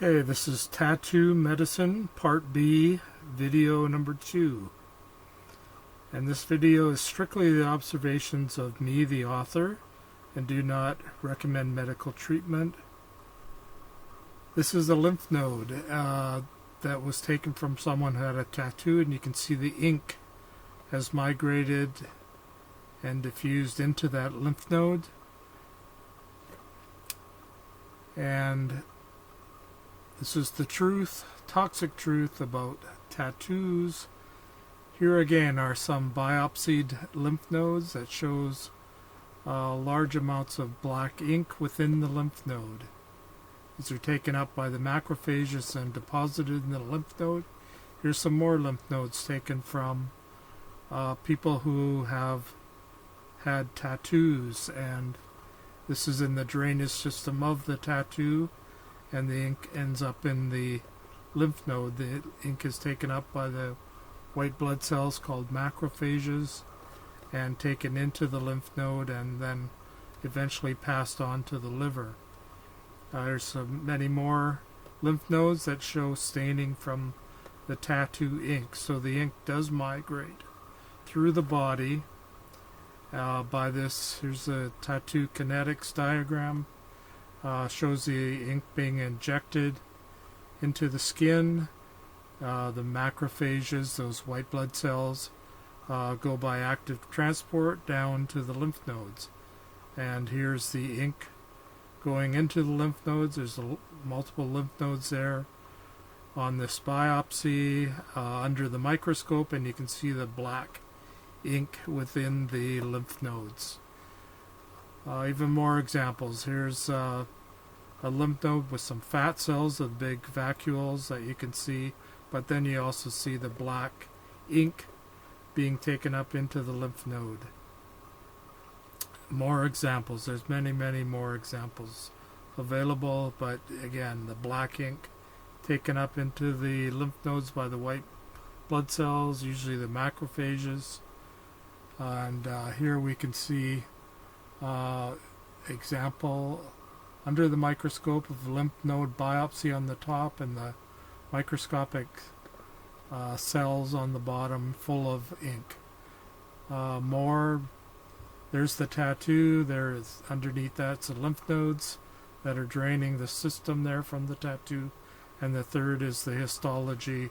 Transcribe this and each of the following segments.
Okay, this is Tattoo Medicine Part B, video number 2. And this video is strictly the observations of me, the author, and do not recommend medical treatment. This is a lymph node that was taken from someone who had a tattoo, and you can see the ink has migrated and diffused into that lymph node. And this is the truth, toxic truth about tattoos. Here again are some biopsied lymph nodes that shows large amounts of black ink within the lymph node. These are taken up by the macrophages and deposited in the lymph node. Here's some more lymph nodes taken from people who have had tattoos, and this is in the drainage system of the tattoo, and the ink ends up in the lymph node. The ink is taken up by the white blood cells called macrophages and taken into the lymph node and then eventually passed on to the liver. There's many more lymph nodes that show staining from the tattoo ink. So the ink does migrate through the body by this. Here's a Tattoo Kinetics diagram. Shows the ink being injected into the skin. The macrophages, those white blood cells, go by active transport down to the lymph nodes. And here's the ink going into the lymph nodes. There's multiple lymph nodes there on this biopsy under the microscope, and you can see the black ink within the lymph nodes. Even more examples. Here's a lymph node with some fat cells of big vacuoles that you can see, but then you also see the black ink being taken up into the lymph node. More examples. There's many more examples available, but again, the black ink taken up into the lymph nodes by the white blood cells, usually the macrophages. And here we can see example under the microscope of lymph node biopsy on the top, and the microscopic cells on the bottom full of ink. There's the tattoo. There's underneath that's the lymph nodes that are draining the system there from the tattoo, and the third is the histology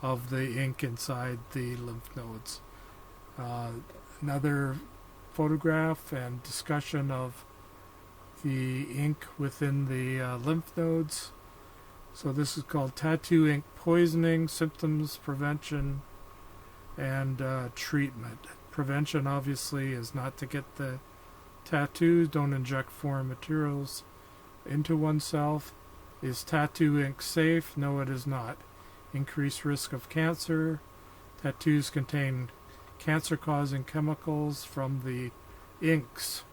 of the ink inside the lymph nodes. Another photograph and discussion of the ink within the lymph nodes. So this is called tattoo ink poisoning, symptoms, prevention, and treatment. Prevention obviously is not to get the tattoos. Don't inject foreign materials into oneself. Is tattoo ink safe? No, it is not. Increased risk of cancer. Tattoos contain cancer-causing chemicals from the inks.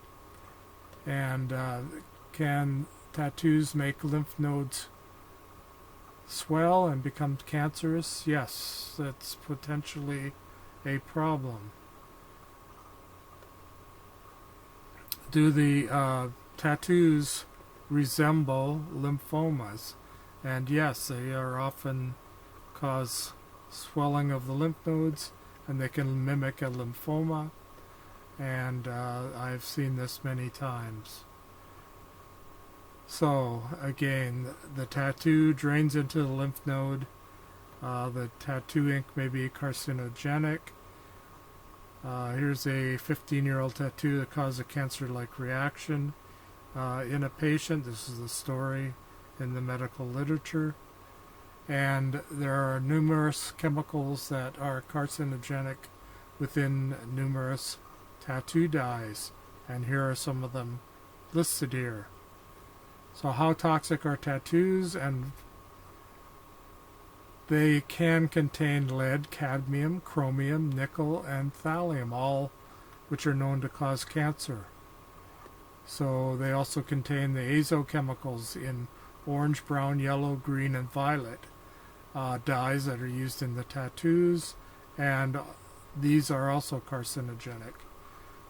And can tattoos make lymph nodes swell and become cancerous? Yes, that's potentially a problem. Do the tattoos resemble lymphomas? And yes, they are often cause swelling of the lymph nodes, and they can mimic a lymphoma, and I've seen this many times. So again, the tattoo drains into the lymph node. The tattoo ink may be carcinogenic. Here's a 15-year-old tattoo that caused a cancer-like reaction in a patient. This is the story in the medical literature. And there are numerous chemicals that are carcinogenic within numerous tattoo dyes, and here are some of them listed here. So how toxic are tattoos? And they can contain lead, cadmium, chromium, nickel, and thallium, all which are known to cause cancer. So they also contain the azo chemicals in orange, brown, yellow, green, and violet dyes that are used in the tattoos, and these are also carcinogenic.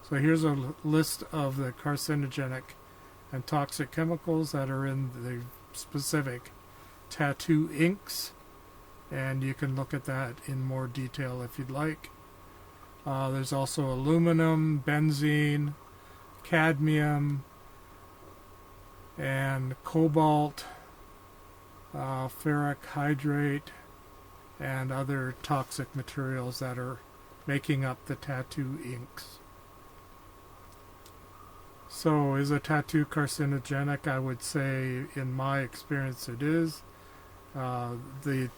So here's a list of the carcinogenic and toxic chemicals that are in the specific tattoo inks, and you can look at that in more detail if you'd like. There's also aluminum, benzene, cadmium, and cobalt, ferric hydrate, and other toxic materials that are making up the tattoo inks. So, is a tattoo carcinogenic? I would say, in my experience, it is. The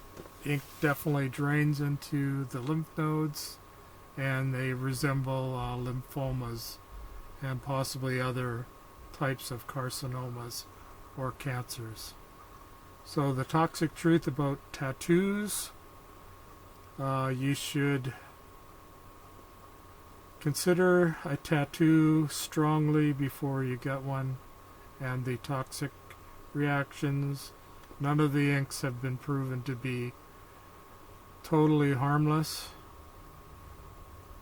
ink definitely drains into the lymph nodes, and they resemble lymphomas and possibly other types of carcinomas or cancers. So the toxic truth about tattoos, you should consider a tattoo strongly before you get one, and the toxic reactions. None of the inks have been proven to be totally harmless,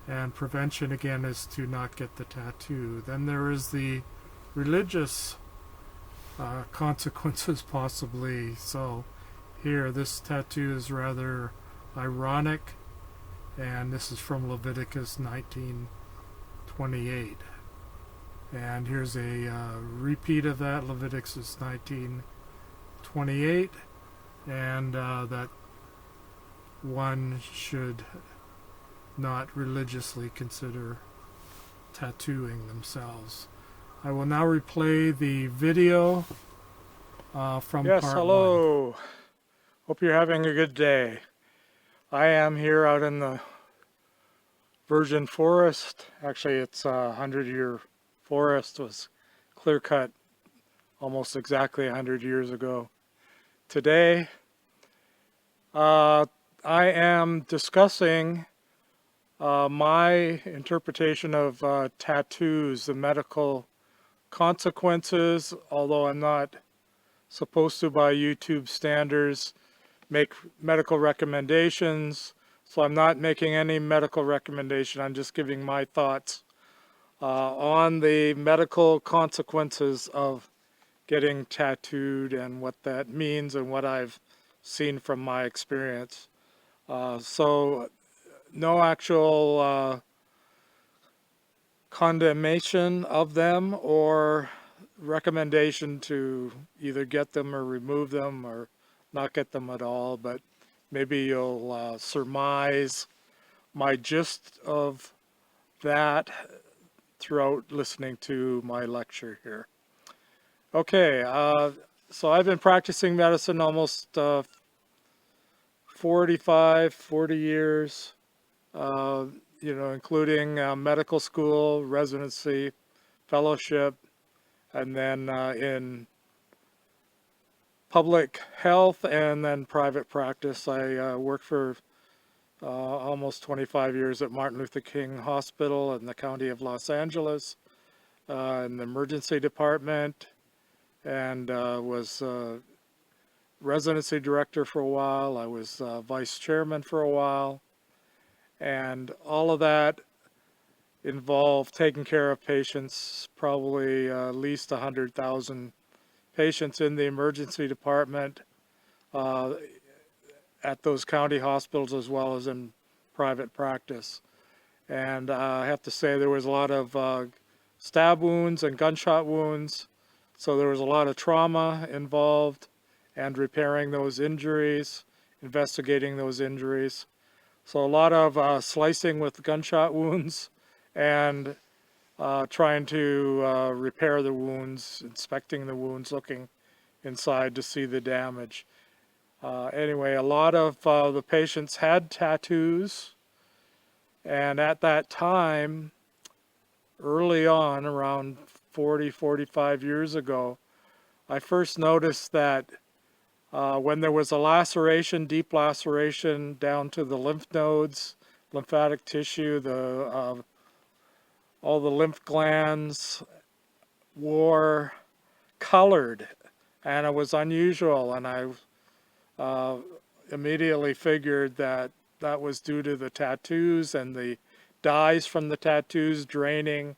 and prevention again is to not get the tattoo. Then there is the religious consequences possibly. So here, this tattoo is rather ironic, and this is from Leviticus 19:28. And here's a repeat of that, Leviticus 19:28, and that one should not religiously consider tattooing themselves. I will now replay the video from Yes, part hello. Hope you're having a good day. I am here out in the virgin forest. Actually, it's a 100-year forest. Was clear cut almost exactly 100 years ago. Today, I am discussing my interpretation of tattoos, the medical consequences, although I'm not supposed to, by YouTube standards, make medical recommendations. So I'm not making any medical recommendation. I'm just giving my thoughts on the medical consequences of getting tattooed and what that means and what I've seen from my experience. So no actual condemnation of them or recommendation to either get them or remove them or not get them at all, but maybe you'll surmise my gist of that throughout listening to my lecture here. Okay, so I've been practicing medicine almost 40 years, including medical school, residency, fellowship, and then in public health and then private practice. I worked for almost 25 years at Martin Luther King Hospital in the county of Los Angeles in the emergency department, and was residency director for a while. I was vice chairman for a while, and all of that involved taking care of patients, probably at least 100,000 patients in the emergency department at those county hospitals as well as in private practice. And I have to say there was a lot of stab wounds and gunshot wounds, so there was a lot of trauma involved, and repairing those injuries, investigating those injuries. So a lot of slicing with gunshot wounds and trying to repair the wounds, inspecting the wounds, looking inside to see the damage. Anyway, a lot of the patients had tattoos, and at that time, early on, around 45 years ago, I first noticed that when there was a laceration, deep laceration down to the lymph nodes, lymphatic tissue, all the lymph glands were colored, and it was unusual, and I immediately figured that that was due to the tattoos and the dyes from the tattoos draining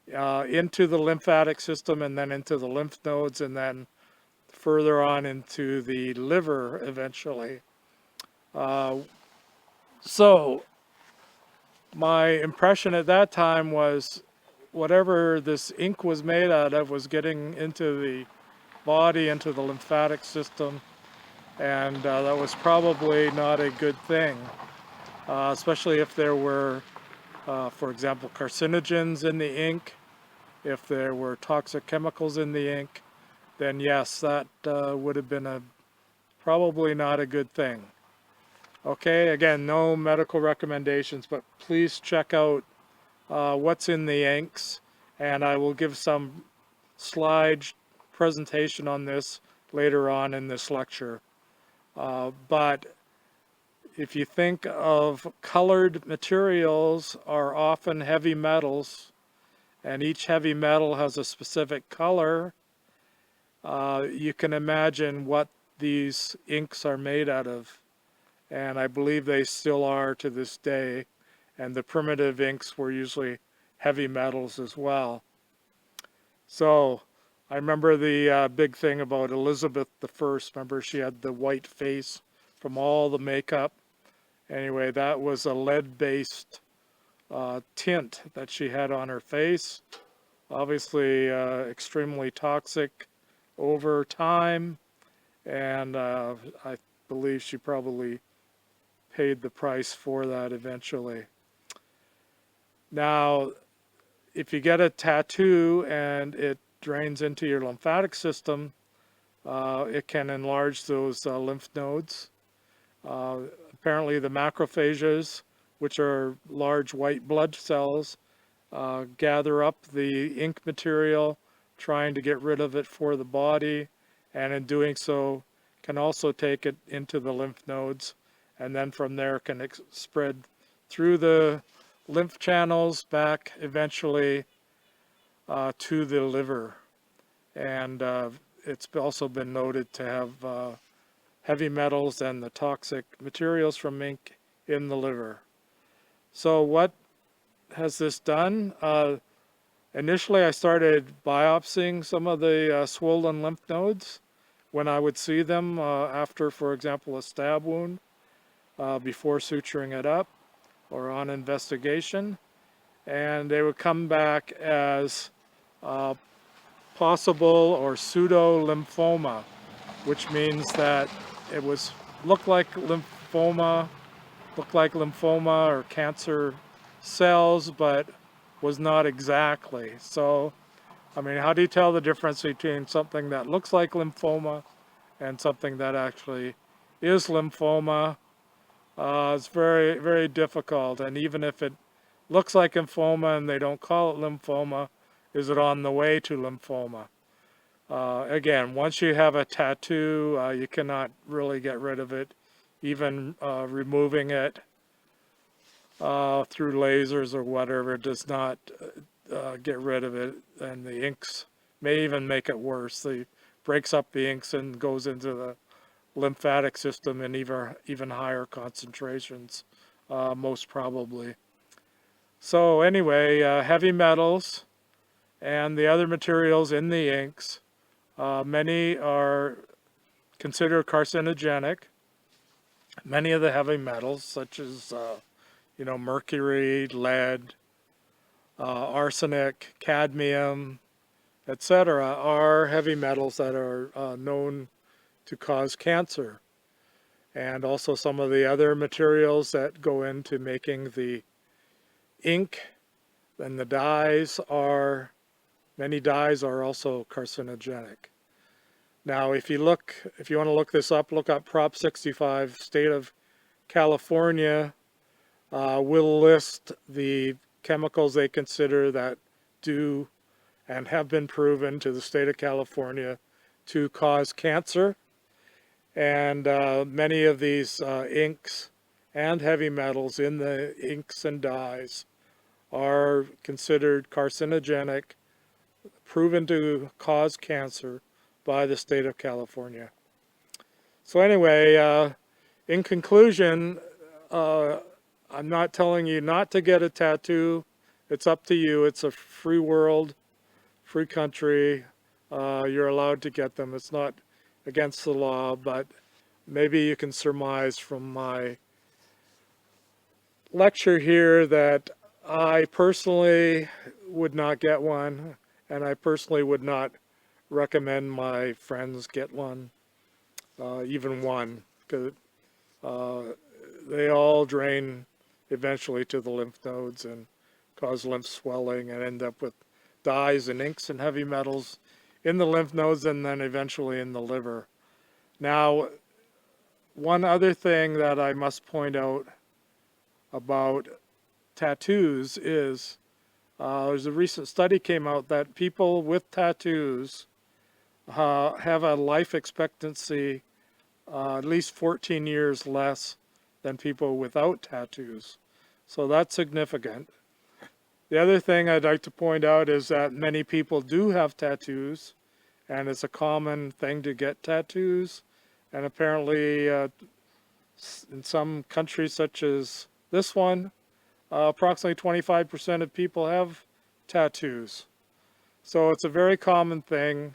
into the lymphatic system and then into the lymph nodes and then further on into the liver eventually. So my impression at that time was whatever this ink was made out of was getting into the body, into the lymphatic system, and that was probably not a good thing, especially if there were, for example, carcinogens in the ink. If there were toxic chemicals in the ink, then yes, that would have been probably not a good thing. Okay, again, no medical recommendations, but please check out what's in the inks, and I will give some slide presentation on this later on in this lecture. But if you think of colored materials are often heavy metals, and each heavy metal has a specific color, you can imagine what these inks are made out of. And I believe they still are to this day. And the primitive inks were usually heavy metals as well. So I remember the big thing about Elizabeth I. Remember, she had the white face from all the makeup. Anyway, that was a lead-based tint that she had on her face. Obviously extremely toxic over time, and I believe she probably paid the price for that eventually. Now, if you get a tattoo and it drains into your lymphatic system, it can enlarge those lymph nodes. Apparently the macrophages, which are large white blood cells, gather up the ink material, trying to get rid of it for the body, and in doing so can also take it into the lymph nodes, and then from there can spread through the lymph channels back eventually to the liver. And it's also been noted to have heavy metals and the toxic materials from ink in the liver. So what has this done? Initially I started biopsying some of the swollen lymph nodes when I would see them after, for example, a stab wound, before suturing it up or on investigation, and they would come back as possible or pseudo lymphoma, which means that it looked like lymphoma or cancer cells, but was not exactly. So, I mean, how do you tell the difference between something that looks like lymphoma and something that actually is lymphoma? It's very, very difficult. And even if it looks like lymphoma and they don't call it lymphoma, is it on the way to lymphoma? Again, once you have a tattoo, you cannot really get rid of it. Even removing it through lasers or whatever does not get rid of it, and the inks may even make it worse. It breaks up the inks and goes into the lymphatic system in even higher concentrations, most probably. So anyway, heavy metals and the other materials in the inks, many are considered carcinogenic. Many of the heavy metals, such as mercury, lead, arsenic, cadmium, etc., are heavy metals that are known to cause cancer. And also some of the other materials that go into making the ink and the dyes many dyes are also carcinogenic. Now, if you want to look this up, look up Prop 65, State of California will list the chemicals they consider that do and have been proven to the state of California to cause cancer. And many of these inks and heavy metals in the inks and dyes are considered carcinogenic, proven to cause cancer by the state of California. So anyway, in conclusion, I'm not telling you not to get a tattoo. It's up to you. It's a free world, free country. You're allowed to get them. It's not against the law, but maybe you can surmise from my lecture here that I personally would not get one, and I personally would not recommend my friends get one, even one, because they all drain eventually to the lymph nodes and cause lymph swelling and end up with dyes and inks and heavy metals in the lymph nodes and then eventually in the liver. Now, one other thing that I must point out about tattoos is there's a recent study came out that people with tattoos have a life expectancy at least 14 years less than people without tattoos. So that's significant. The other thing I'd like to point out is that many people do have tattoos, and it's a common thing to get tattoos. And apparently in some countries such as this one, approximately 25% of people have tattoos. So it's a very common thing.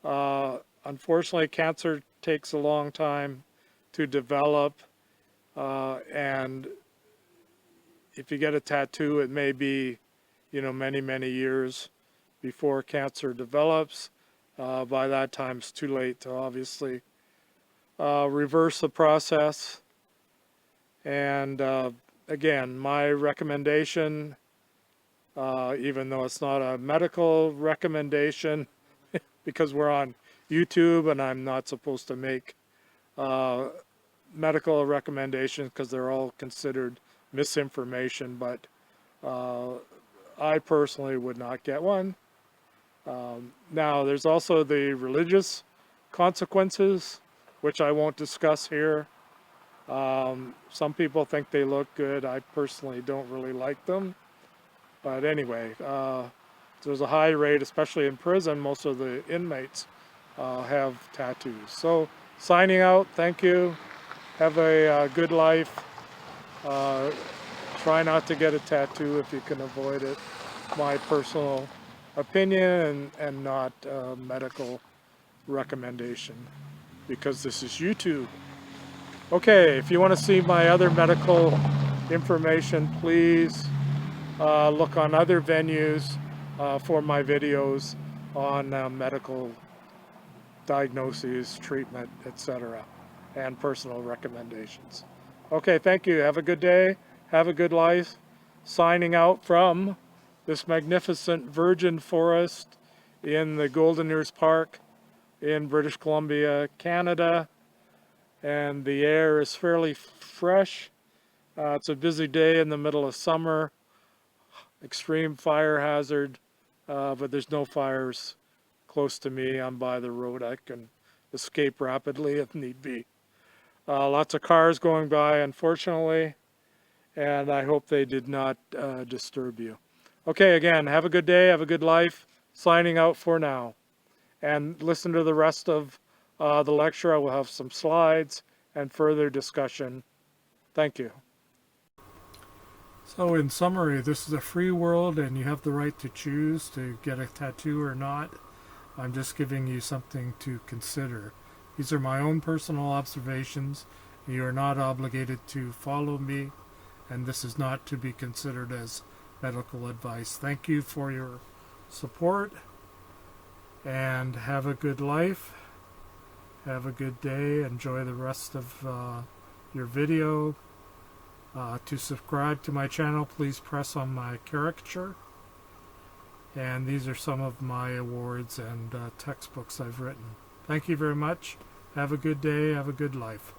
Unfortunately, cancer takes a long time to develop, and if you get a tattoo, it may be, many, many years before cancer develops. By that time, it's too late to obviously reverse the process. And again, my recommendation, even though it's not a medical recommendation, because we're on YouTube and I'm not supposed to make medical recommendations because they're all considered misinformation, but I personally would not get one. Now, there's also the religious consequences, which I won't discuss here. Some people think they look good. I personally don't really like them. But anyway, there's a high rate, especially in prison. Most of the inmates have tattoos. So, signing out. Thank you. Have a good life. Try not to get a tattoo if you can avoid it. My personal opinion and not medical recommendation, because this is YouTube. Okay, if you want to see my other medical information, please look on other venues for my videos on medical diagnoses, treatment, etc., and personal recommendations. Okay, thank you. Have a good day. Have a good life. Signing out from this magnificent virgin forest in the Golden Ears Park in British Columbia, Canada. And the air is fairly fresh. It's a busy day in the middle of summer. Extreme fire hazard, but there's no fires close to me. I'm by the road. I can escape rapidly if need be. Lots of cars going by, unfortunately, and I hope they did not disturb you. Okay, again, have a good day, have a good life. Signing out for now. And listen to the rest of the lecture. I will have some slides and further discussion. Thank you. So in summary, this is a free world and you have the right to choose to get a tattoo or not. I'm just giving you something to consider. These are my own personal observations. You are not obligated to follow me, and this is not to be considered as medical advice. Thank you for your support, and have a good life. Have a good day. Enjoy the rest of your video. To subscribe to my channel, please press on my caricature. And these are some of my awards and textbooks I've written. Thank you very much. Have a good day. Have a good life.